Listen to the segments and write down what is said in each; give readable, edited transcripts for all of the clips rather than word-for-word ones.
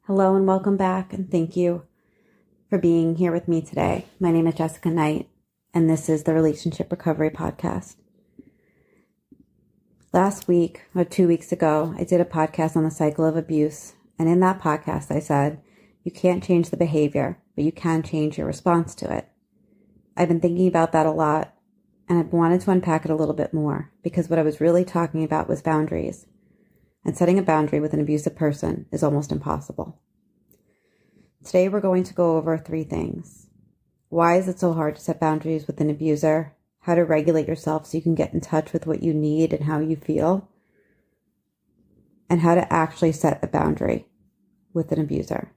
Hello and welcome back, and thank you for being here with me today. My name is Jessica Knight, and this is the Relationship Recovery Podcast. Last week, or 2 weeks ago, I did a podcast on the cycle of abuse, and in that podcast I said, you can't change the behavior, but you can change your response to it. I've been thinking about that a lot, and I wanted to unpack it a little bit more, because what I was really talking about was boundaries. And setting a boundary with an abusive person is almost impossible. Today we're going to go over 3 things. Why is it so hard to set boundaries with an abuser? How to regulate yourself so you can get in touch with what you need and how you feel. And how to actually set a boundary with an abuser.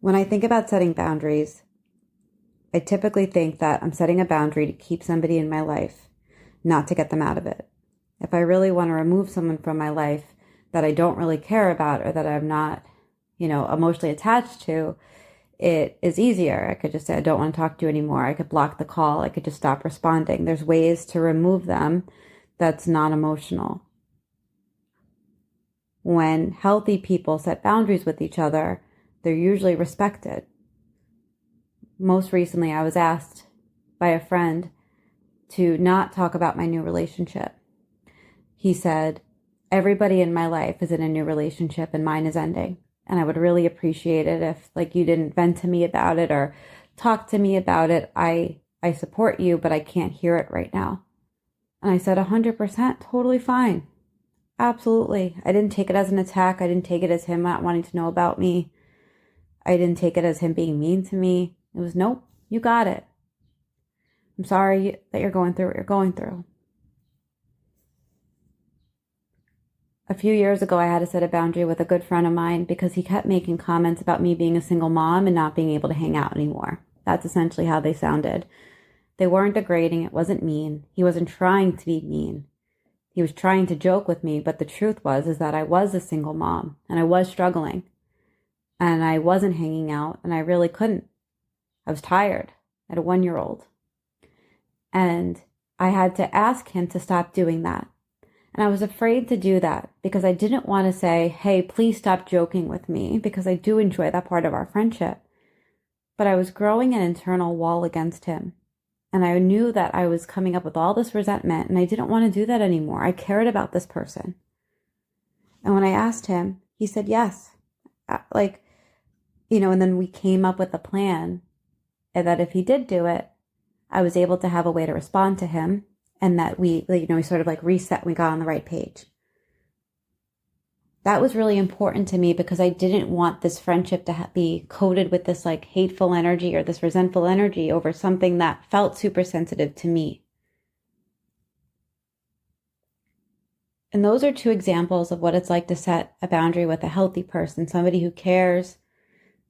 When I think about setting boundaries, I typically think that I'm setting a boundary to keep somebody in my life, not to get them out of it. If I really want to remove someone from my life that I don't really care about or that I'm not, emotionally attached to, it is easier. I could just say, I don't want to talk to you anymore. I could block the call. I could just stop responding. There's ways to remove them that's not emotional. When healthy people set boundaries with each other, they're usually respected. Most recently, I was asked by a friend to not talk about my new relationship. He said, everybody in my life is in a new relationship and mine is ending. And I would really appreciate it if you didn't vent to me about it or talk to me about it. I support you, but I can't hear it right now. And I said 100%, totally fine. Absolutely. I didn't take it as an attack. I didn't take it as him not wanting to know about me. I didn't take it as him being mean to me. It was, nope, you got it. I'm sorry that you're going through what you're going through. A few years ago, I had to set a boundary with a good friend of mine because he kept making comments about me being a single mom and not being able to hang out anymore. That's essentially how they sounded. They weren't degrading. It wasn't mean. He wasn't trying to be mean. He was trying to joke with me, but the truth is that I was a single mom and I was struggling and I wasn't hanging out and I really couldn't. I was tired. I had a 1-year-old and I had to ask him to stop doing that. And I was afraid to do that because I didn't want to say, hey, please stop joking with me, because I do enjoy that part of our friendship. But I was growing an internal wall against him. And I knew that I was coming up with all this resentment and I didn't want to do that anymore. I cared about this person. And when I asked him, he said yes. And then we came up with a plan and that if he did do it, I was able to have a way to respond to him. And that we sort of reset, we got on the right page. That was really important to me because I didn't want this friendship to be coated with this hateful energy or this resentful energy over something that felt super sensitive to me. And those are 2 examples of what it's like to set a boundary with a healthy person, somebody who cares,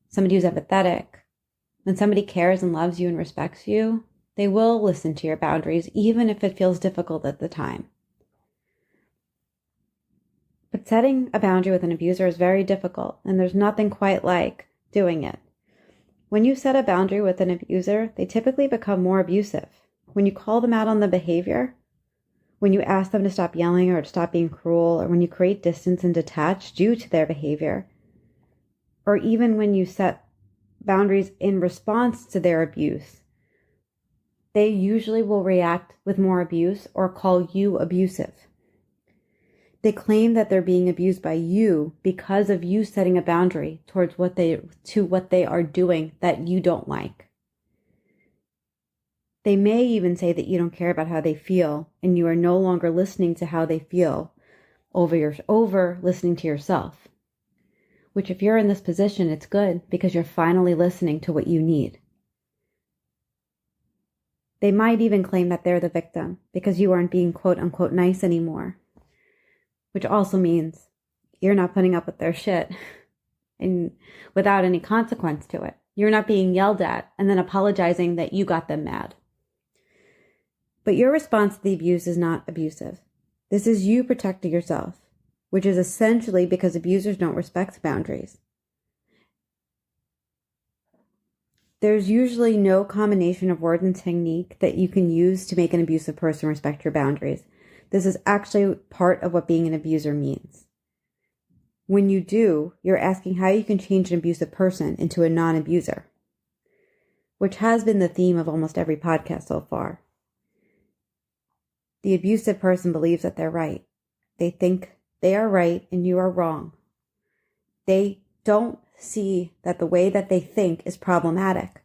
somebody who's empathetic. When somebody cares and loves you and respects you, they will listen to your boundaries, even if it feels difficult at the time. But setting a boundary with an abuser is very difficult, and there's nothing quite like doing it. When you set a boundary with an abuser, they typically become more abusive. When you call them out on the behavior, when you ask them to stop yelling or to stop being cruel, or when you create distance and detach due to their behavior, or even when you set boundaries in response to their abuse, they usually will react with more abuse or call you abusive. They claim that they're being abused by you because of you setting a boundary towards what they are doing that you don't like. They may even say that you don't care about how they feel and you are no longer listening to how they feel over listening to yourself. Which, if you're in this position, it's good because you're finally listening to what you need. They might even claim that they're the victim because you aren't being quote unquote nice anymore, which also means you're not putting up with their shit and without any consequence to it. You're not being yelled at and then apologizing that you got them mad. But your response to the abuse is not abusive. This is you protecting yourself, which is essentially because abusers don't respect boundaries. There's usually no combination of words and technique that you can use to make an abusive person respect your boundaries. This is actually part of what being an abuser means. When you do, you're asking how you can change an abusive person into a non-abuser, which has been the theme of almost every podcast so far. The abusive person believes that they're right. They think they are right and you are wrong. They don't see that the way that they think is problematic.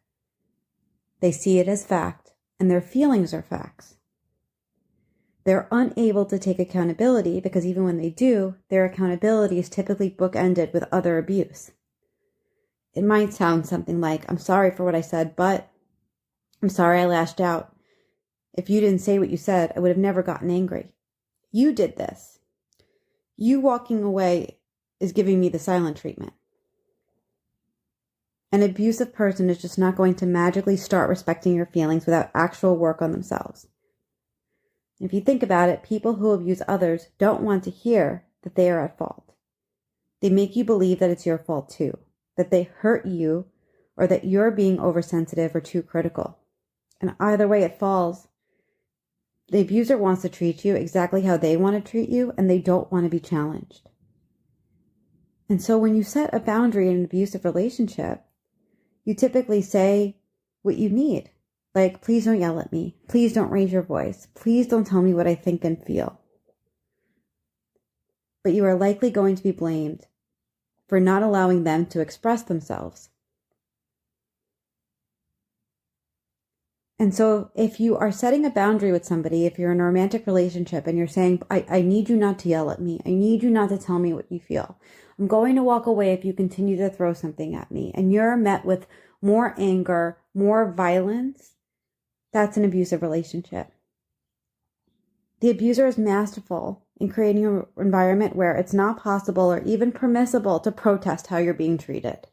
They see it as fact, and their feelings are facts. They're unable to take accountability because even when they do, their accountability is typically bookended with other abuse. It might sound something like, I'm sorry for what I said, but I'm sorry I lashed out. If you didn't say what you said, I would have never gotten angry. You did this. You walking away is giving me the silent treatment. An abusive person is just not going to magically start respecting your feelings without actual work on themselves. If you think about it, people who abuse others don't want to hear that they are at fault. They make you believe that it's your fault too, that they hurt you, or that you're being oversensitive or too critical. And either way it falls, the abuser wants to treat you exactly how they want to treat you, and they don't want to be challenged. And so when you set a boundary in an abusive relationship, you typically say what you need. Like, please don't yell at me. Please don't raise your voice. Please don't tell me what I think and feel. But you are likely going to be blamed for not allowing them to express themselves. And so if you are setting a boundary with somebody, if you're in a romantic relationship and you're saying, I need you not to yell at me. I need you not to tell me what you feel. I'm going to walk away if you continue to throw something at me. And you're met with more anger, more violence. That's an abusive relationship. The abuser is masterful in creating an environment where it's not possible or even permissible to protest how you're being treated.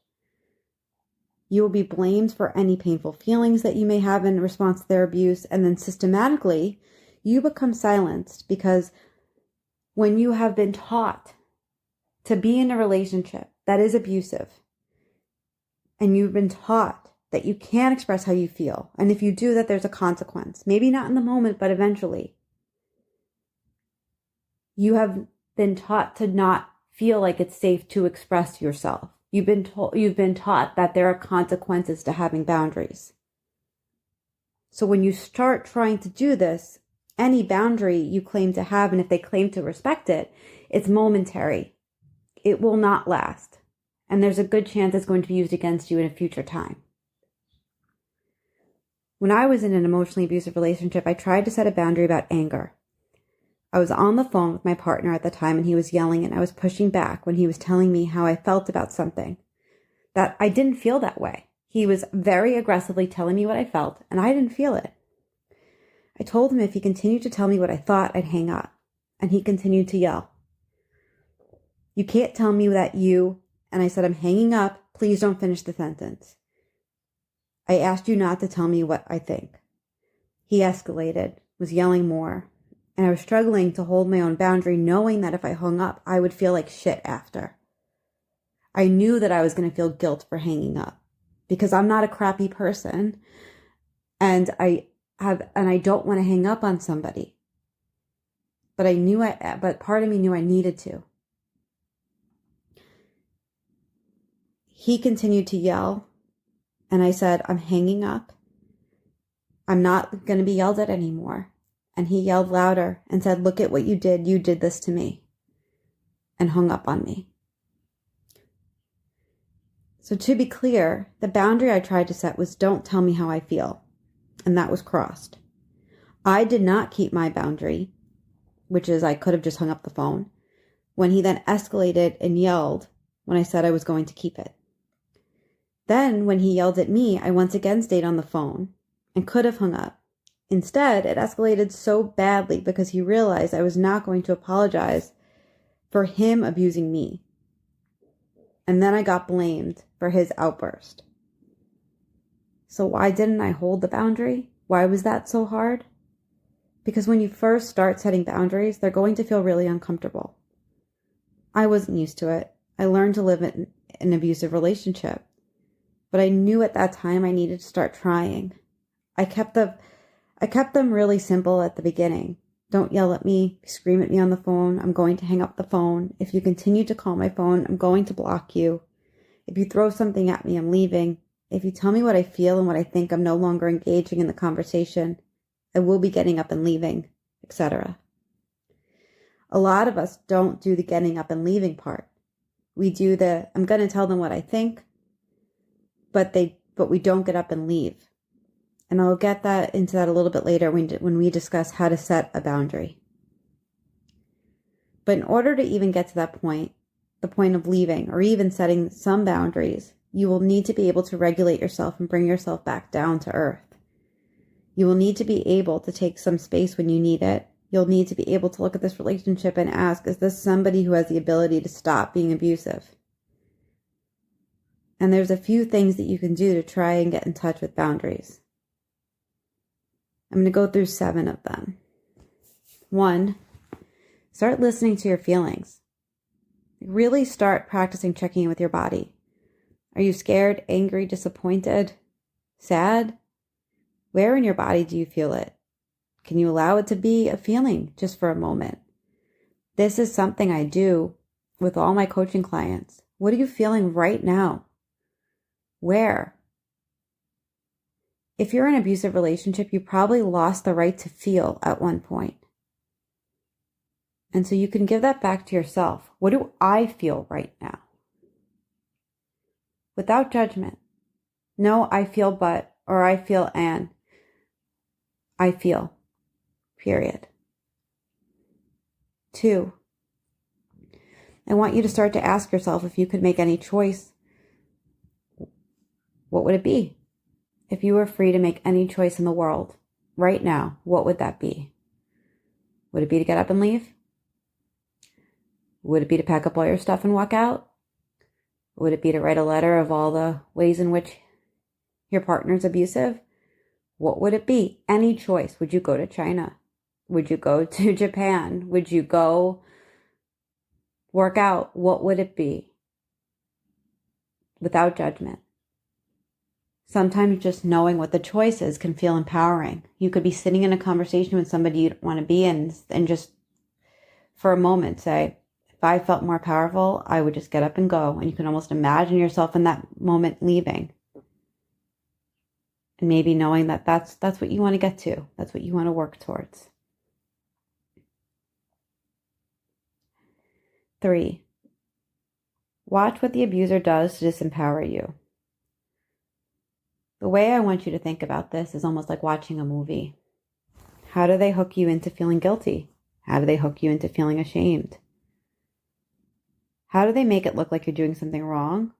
You will be blamed for any painful feelings that you may have in response to their abuse, and then systematically, you become silenced because when you have been taught to be in a relationship that is abusive, and you've been taught that you can't express how you feel. And if you do, that there's a consequence. Maybe not in the moment, but eventually. You have been taught to not feel like it's safe to express yourself. You've been taught that there are consequences to having boundaries. So when you start trying to do this, any boundary you claim to have, and if they claim to respect it, it's momentary. It will not last. And there's a good chance it's going to be used against you in a future time. When I was in an emotionally abusive relationship, I tried to set a boundary about anger. I was on the phone with my partner at the time and he was yelling and I was pushing back when he was telling me how I felt about something. That I didn't feel that way. He was very aggressively telling me what I felt and I didn't feel it. I told him if he continued to tell me what I thought, I'd hang up. And he continued to yell. You can't tell me that you, and I said, I'm hanging up. Please don't finish the sentence. I asked you not to tell me what I think. He escalated, was yelling more, and I was struggling to hold my own boundary, knowing that if I hung up, I would feel like shit after. I knew that I was going to feel guilt for hanging up because I'm not a crappy person, and I don't want to hang up on somebody. But but part of me knew I needed to. He continued to yell. And I said, I'm hanging up. I'm not going to be yelled at anymore. And he yelled louder and said, look at what you did. You did this to me. And hung up on me. So to be clear, the boundary I tried to set was don't tell me how I feel. And that was crossed. I did not keep my boundary, which is I could have just hung up the phone, when he then escalated and yelled when I said I was going to keep it. Then, when he yelled at me, I once again stayed on the phone and could have hung up. Instead, it escalated so badly because he realized I was not going to apologize for him abusing me. And then I got blamed for his outburst. So why didn't I hold the boundary? Why was that so hard? Because when you first start setting boundaries, they're going to feel really uncomfortable. I wasn't used to it. I learned to live in an abusive relationship. But I knew at that time I needed to start trying. I kept them really simple at the beginning. Don't yell at me, scream at me on the phone. I'm going to hang up the phone. If you continue to call my phone, I'm going to block you. If you throw something at me, I'm leaving. If you tell me what I feel and what I think, I'm no longer engaging in the conversation. I will be getting up and leaving, etc. A lot of us don't do the getting up and leaving part. We do the, I'm going to tell them what I think, but we don't get up and leave. And I'll get into that a little bit later when we discuss how to set a boundary. But in order to even get to that point, the point of leaving or even setting some boundaries, you will need to be able to regulate yourself and bring yourself back down to earth. You will need to be able to take some space when you need it. You'll need to be able to look at this relationship and ask, is this somebody who has the ability to stop being abusive? And there's a few things that you can do to try and get in touch with boundaries. I'm going to go through 7 of them. 1, start listening to your feelings. Really start practicing checking in with your body. Are you scared, angry, disappointed, sad? Where in your body do you feel it? Can you allow it to be a feeling just for a moment? This is something I do with all my coaching clients. What are you feeling right now? Where? If you're in an abusive relationship, you probably lost the right to feel at one point. And so you can give that back to yourself. What do I feel right now? Without judgment. No, I feel but, or I feel and. I feel. Period. 2, I want you to start to ask yourself, if you could make any choice, what would it be? If you were free to make any choice in the world right now, what would that be? Would it be to get up and leave? Would it be to pack up all your stuff and walk out? Would it be to write a letter of all the ways in which your partner's abusive? What would it be? Any choice. Would you go to China? Would you go to Japan? Would you go work out? What would it be? Without judgment. Sometimes just knowing what the choice is can feel empowering. You could be sitting in a conversation with somebody you don't want to be in and just for a moment say, if I felt more powerful, I would just get up and go. And you can almost imagine yourself in that moment leaving. And maybe knowing that that's what you want to get to. That's what you want to work towards. 3, watch what the abuser does to disempower you. The way I want you to think about this is almost like watching a movie. How do they hook you into feeling guilty? How do they hook you into feeling ashamed? How do they make it look like you're doing something wrong?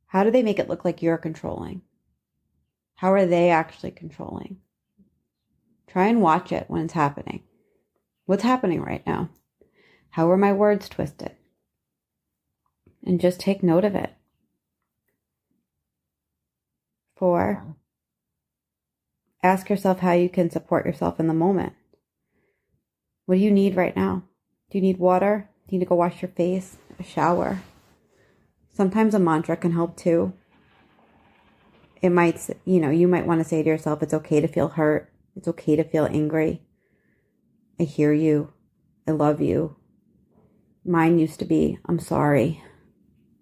How do they make it look like you're controlling? How are they actually controlling? Try and watch it when it's happening. What's happening right now? How are my words twisted? And just take note of it. 4, ask yourself how you can support yourself in the moment. What do you need right now? Do you need water? Do you need to go wash your face? A shower? Sometimes a mantra can help too. It might, you might want to say to yourself, it's okay to feel hurt. It's okay to feel angry. I hear you. I love you. Mine used to be, I'm sorry.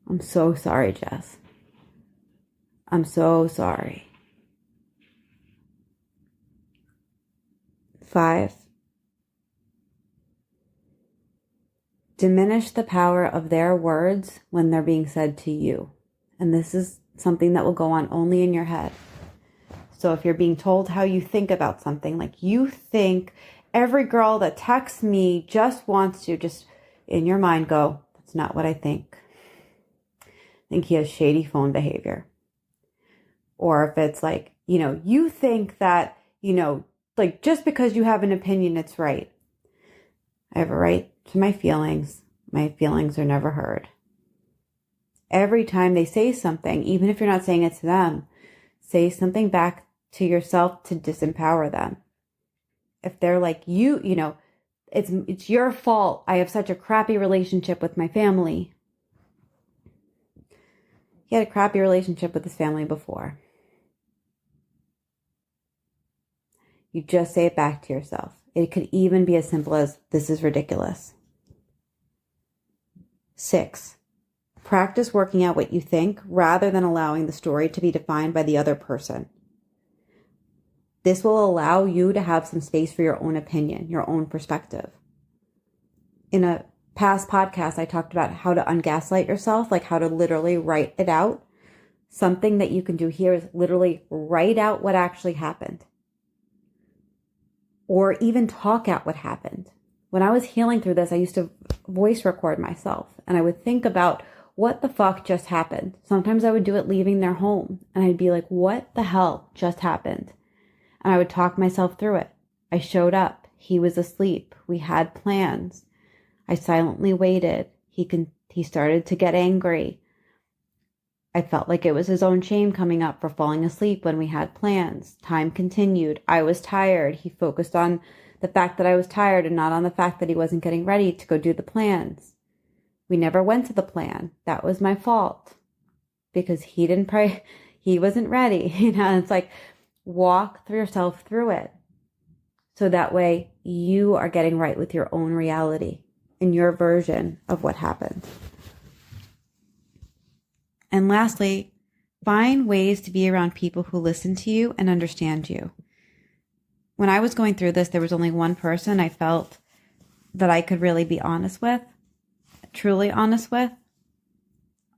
I'm so sorry, Jess. I'm so sorry. 5, diminish the power of their words when they're being said to you. And this is something that will go on only in your head. So if you're being told how you think about something, like you think every girl that texts me just wants to, just in your mind go, that's not what I think. I think he has shady phone behavior. Or if it's like, you think that, like just because you have an opinion, it's right. I have a right to my feelings. My feelings are never heard. Every time they say something, even if you're not saying it to them, say something back to yourself to disempower them. If they're like, it's your fault. I have such a crappy relationship with my family. He had a crappy relationship with his family before. You just say it back to yourself. It could even be as simple as, this is ridiculous. 6, practice working out what you think rather than allowing the story to be defined by the other person. This will allow you to have some space for your own opinion, your own perspective. In a past podcast, I talked about how to ungaslight yourself, like how to literally write it out. Something that you can do here is literally write out what actually happened. Or even talk out what happened. When I was healing through this, I used to voice record myself, and I would think about what the fuck just happened. Sometimes I would do it leaving their home, and I'd be like, what the hell just happened? And I would talk myself through it. I showed up. He was asleep. We had plans. I silently waited. He started to get angry. I felt like it was his own shame coming up for falling asleep when we had plans. Time continued. I was tired. He focused on the fact that I was tired and not on the fact that he wasn't getting ready to go do the plans. We never went to the plan. That was my fault because he didn't pray. He wasn't ready. It's like, walk through yourself through it. So that way you are getting right with your own reality and your version of what happened. And lastly, find ways to be around people who listen to you and understand you. When I was going through this, there was only one person I felt that I could really be honest with, truly honest with.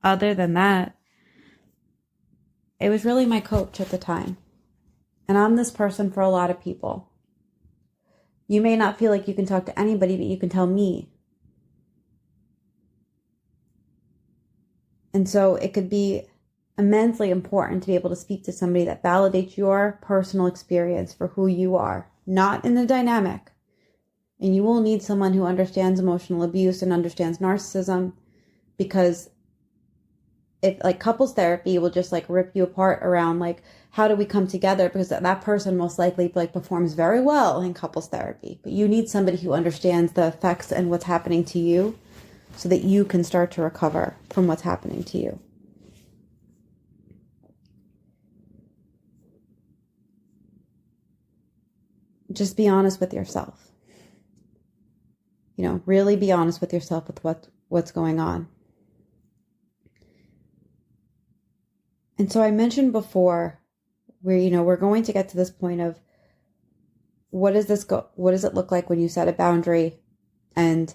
Other than that, it was really my coach at the time. And I'm this person for a lot of people. You may not feel like you can talk to anybody, but you can tell me. And so it could be immensely important to be able to speak to somebody that validates your personal experience for who you are, not in the dynamic. And you will need someone who understands emotional abuse and understands narcissism, because if like couples therapy will just like rip you apart around like, how do we come together? Because that person most likely like performs very well in couples therapy, but you need somebody who understands the effects and what's happening to you so that you can start to recover from what's happening to you. Just be honest with yourself. Really be honest with yourself with what's going on. And so I mentioned before, we're going to get to this point of what does it look like when you set a boundary and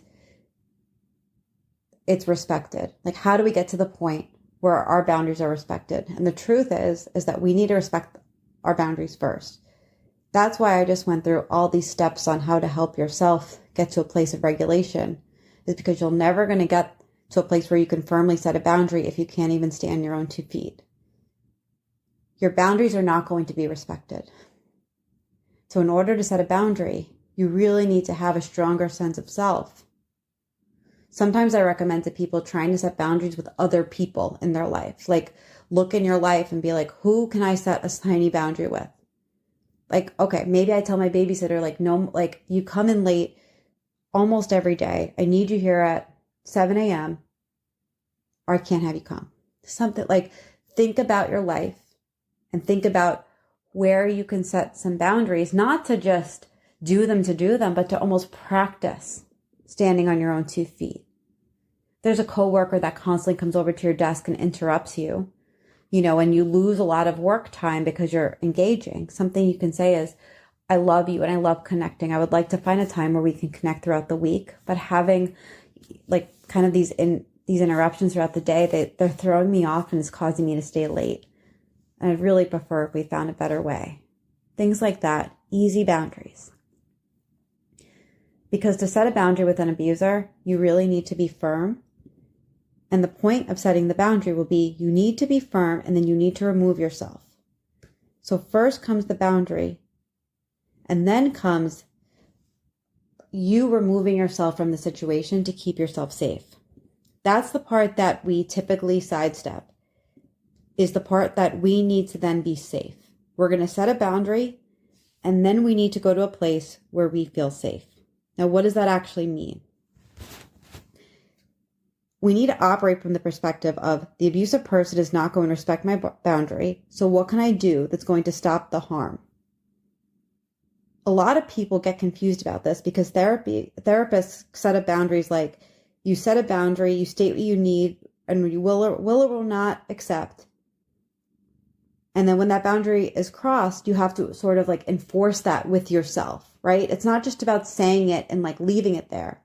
it's respected? Like, how do we get to the point where our boundaries are respected? And the truth is that we need to respect our boundaries first. That's why I just went through all these steps on how to help yourself get to a place of regulation, is because you're never going to get to a place where you can firmly set a boundary if you can't even stand your own 2 feet. Your boundaries are not going to be respected. So in order to set a boundary, you really need to have a stronger sense of self. Sometimes I recommend to people trying to set boundaries with other people in their life. Like, look in your life and be like, who can I set a tiny boundary with? Like, okay, maybe I tell my babysitter, like, no, like, you come in late almost every day. I need you here at 7 a.m. or I can't have you come. Something like, think about your life and think about where you can set some boundaries, not to just do them, but to almost practice standing on your own 2 feet. There's a coworker that constantly comes over to your desk and interrupts you, and you lose a lot of work time because you're engaging. Something you can say is, I love you and I love connecting. I would like to find a time where we can connect throughout the week, but having like kind of these interruptions throughout the day, they're throwing me off and it's causing me to stay late. And I'd really prefer if we found a better way. Things like that, easy boundaries. Because to set a boundary with an abuser, you really need to be firm. And the point of setting the boundary will be you need to be firm and then you need to remove yourself. So first comes the boundary, and then comes you removing yourself from the situation to keep yourself safe. That's the part that we typically sidestep, is the part that we need to then be safe. We're going to set a boundary, and then we need to go to a place where we feel safe. Now, what does that actually mean? We need to operate from the perspective of the abusive person is not going to respect my boundary. So what can I do that's going to stop the harm? A lot of people get confused about this because therapists set up boundaries like you set a boundary, you state what you need, and you will or will not accept. And then when that boundary is crossed, you have to sort of like enforce that with yourself, right? It's not just about saying it and like leaving it there.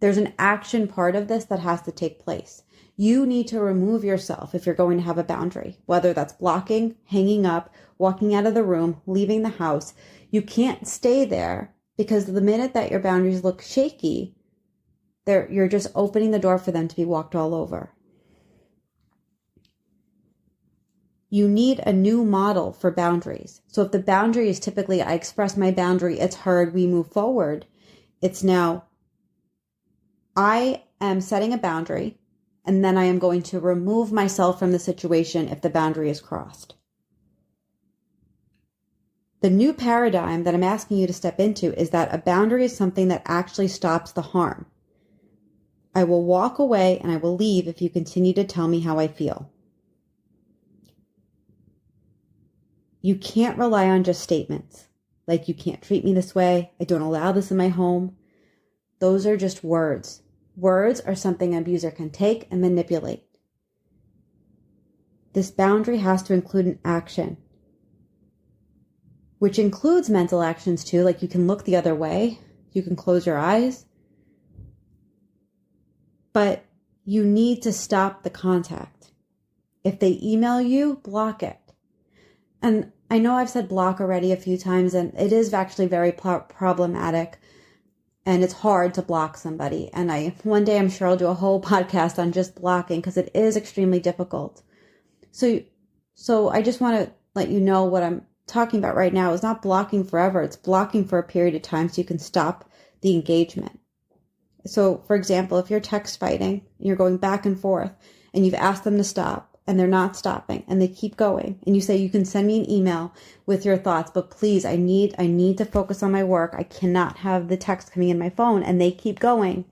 There's an action part of this that has to take place. You need to remove yourself if you're going to have a boundary, whether that's blocking, hanging up, walking out of the room, leaving the house. You can't stay there because the minute that your boundaries look shaky, you're just opening the door for them to be walked all over. You need a new model for boundaries. So if the boundary is typically, I express my boundary, it's heard, we move forward. It's now, I am setting a boundary, and then I am going to remove myself from the situation if the boundary is crossed. The new paradigm that I'm asking you to step into is that a boundary is something that actually stops the harm. I will walk away and I will leave if you continue to tell me how I feel. You can't rely on just statements like you can't treat me this way, I don't allow this in my home. Those are just words. Words are something an abuser can take and manipulate. This boundary has to include an action, which includes mental actions too, like you can look the other way, you can close your eyes, but you need to stop the contact. If they email you, block it. And I know I've said block already a few times, and it is actually very problematic, and it's hard to block somebody. And one day I'm sure I'll do a whole podcast on just blocking because it is extremely difficult. So I just want to let you know what I'm talking about right now is not blocking forever. It's blocking for a period of time so you can stop the engagement. So for example, if you're text fighting, you're going back and forth and you've asked them to stop and they're not stopping and they keep going, and you say, you can send me an email with your thoughts, but please, I need to focus on my work. I cannot have the text coming in my phone, and they keep going.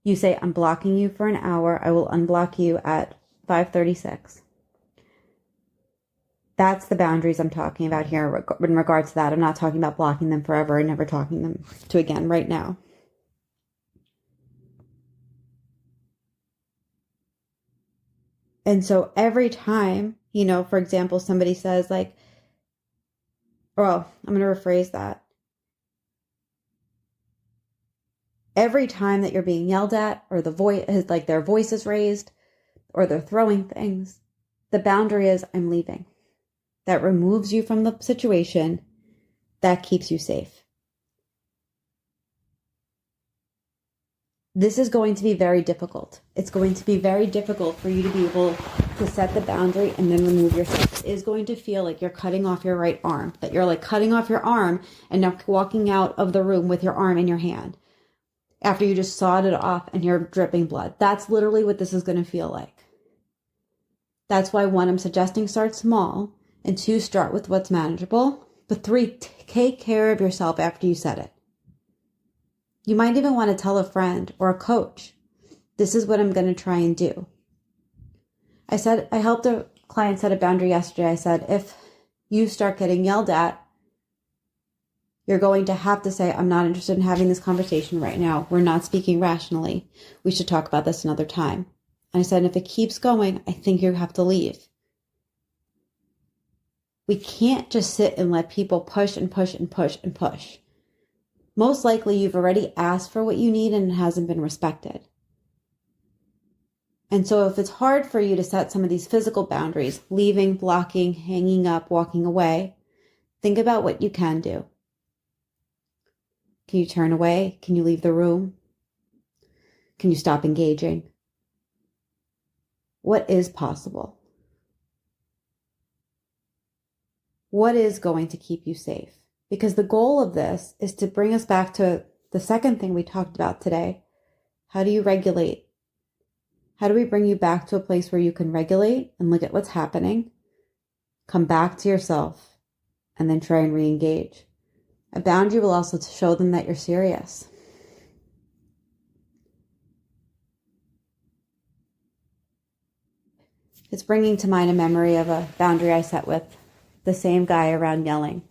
You say, I'm blocking you for an hour. I will unblock you at 5:36. That's the boundaries I'm talking about here in regards to that. I'm not talking about blocking them forever and never talking them to again right now. And so every time, for example, somebody says like, well, I'm going to rephrase that. Every time that you're being yelled at or their voice is raised or they're throwing things, the boundary is, I'm leaving. That removes you from the situation. That keeps you safe. This is going to be very difficult. It's going to be very difficult for you to be able to set the boundary and then remove yourself. It is going to feel like you're cutting off your right arm, that you're like cutting off your arm and now walking out of the room with your arm in your hand after you just sawed it off and you're dripping blood. That's literally what this is going to feel like. That's why 1, I'm suggesting start small, and 2, start with what's manageable, but 3, take care of yourself after you set it. You might even want to tell a friend or a coach, this is what I'm going to try and do. I helped a client set a boundary yesterday. I said, if you start getting yelled at, you're going to have to say, I'm not interested in having this conversation right now. We're not speaking rationally. We should talk about this another time. And I said, if it keeps going, I think you have to leave. We can't just sit and let people push and push and push and push. Most likely you've already asked for what you need and it hasn't been respected. And so if it's hard for you to set some of these physical boundaries, leaving, blocking, hanging up, walking away, think about what you can do. Can you turn away? Can you leave the room? Can you stop engaging? What is possible? What is going to keep you safe? Because the goal of this is to bring us back to the second thing we talked about today. How do you regulate? How do we bring you back to a place where you can regulate and look at what's happening, come back to yourself, and then try and re-engage? A boundary will also show them that you're serious. It's bringing to mind a memory of a boundary I set with the same guy around yelling.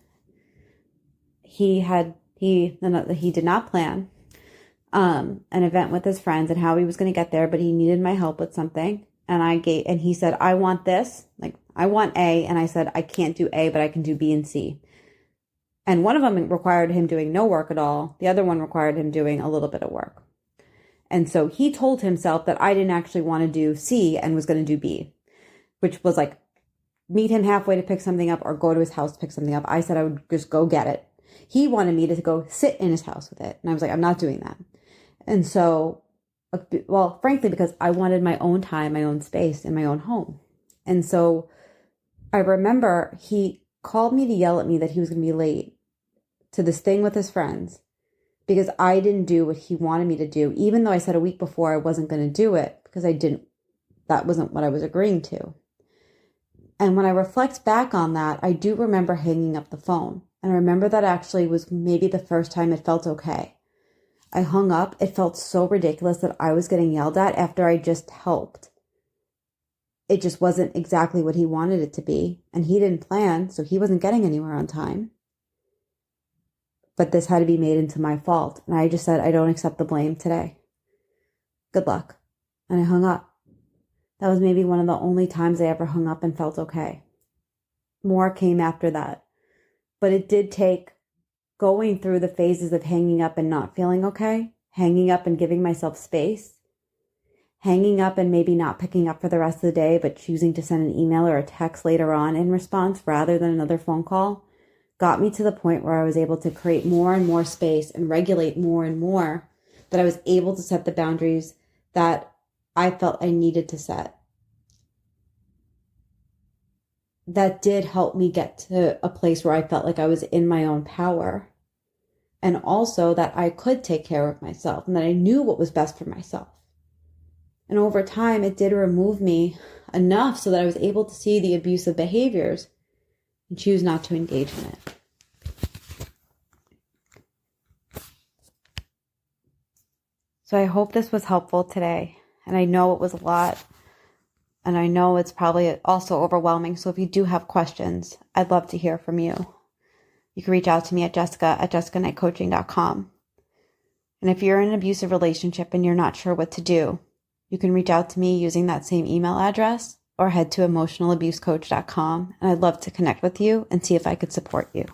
he did not plan an event with his friends and how he was going to get there, but he needed my help with something. And he said, I want this, like I want A. And I said, I can't do A, but I can do B and C. And one of them required him doing no work at all. The other one required him doing a little bit of work. And so he told himself that I didn't actually want to do C and was going to do B, which was like meet him halfway to pick something up or go to his house to pick something up. I said I would just go get it. He wanted me to go sit in his house with it. And I was like, I'm not doing that. And so, well, frankly, because I wanted my own time, my own space in my own home. And so I remember he called me to yell at me that he was going to be late to this thing with his friends because I didn't do what he wanted me to do, even though I said a week before I wasn't going to do it because that wasn't what I was agreeing to. And when I reflect back on that, I do remember hanging up the phone. And I remember that actually was maybe the first time it felt okay. I hung up. It felt so ridiculous that I was getting yelled at after I just helped. It just wasn't exactly what he wanted it to be. And he didn't plan, so he wasn't getting anywhere on time. But this had to be made into my fault. And I just said, I don't accept the blame today. Good luck. And I hung up. That was maybe one of the only times I ever hung up and felt okay. More came after that. But it did take going through the phases of hanging up and not feeling okay, hanging up and giving myself space, hanging up and maybe not picking up for the rest of the day, but choosing to send an email or a text later on in response rather than another phone call, got me to the point where I was able to create more and more space and regulate more and more, that I was able to set the boundaries that I felt I needed to set. That did help me get to a place where I felt like I was in my own power. And also that I could take care of myself and that I knew what was best for myself. And over time, it did remove me enough so that I was able to see the abusive behaviors and choose not to engage in it. So I hope this was helpful today. And I know it was a lot. And I know it's probably also overwhelming. So if you do have questions, I'd love to hear from you. You can reach out to me at jessica@jessicaknightcoaching.com. And if you're in an abusive relationship and you're not sure what to do, you can reach out to me using that same email address or head to emotionalabusecoach.com. And I'd love to connect with you and see if I could support you.